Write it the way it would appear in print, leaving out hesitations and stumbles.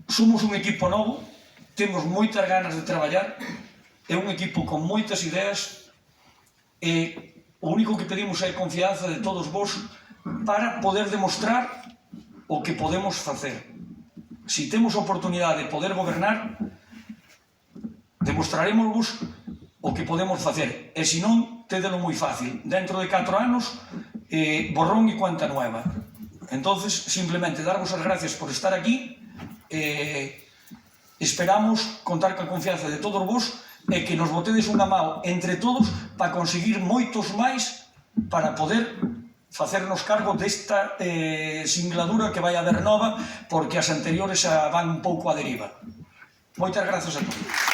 Somos un equipo novo, temos moitas ganas de traballar, é un equipo con moitas ideas e o único que pedimos é a confianza de todos vos para poder demostrar o que podemos facer. Se temos a oportunidade de poder gobernar, demostraremos o que podemos facer. E se non, tédelo moi fácil. Dentro de 4 anos, borrón e cuenta nueva. Entonces, simplemente darvos as gracias por estar aquí. Esperamos contar ca confianza de todos vos e que nos botedes unha mão entre todos para conseguir moitos máis para poder facernos cargo desta singladura que vai haber nova, porque as anteriores van un pouco á deriva. Moitas grazas a todos.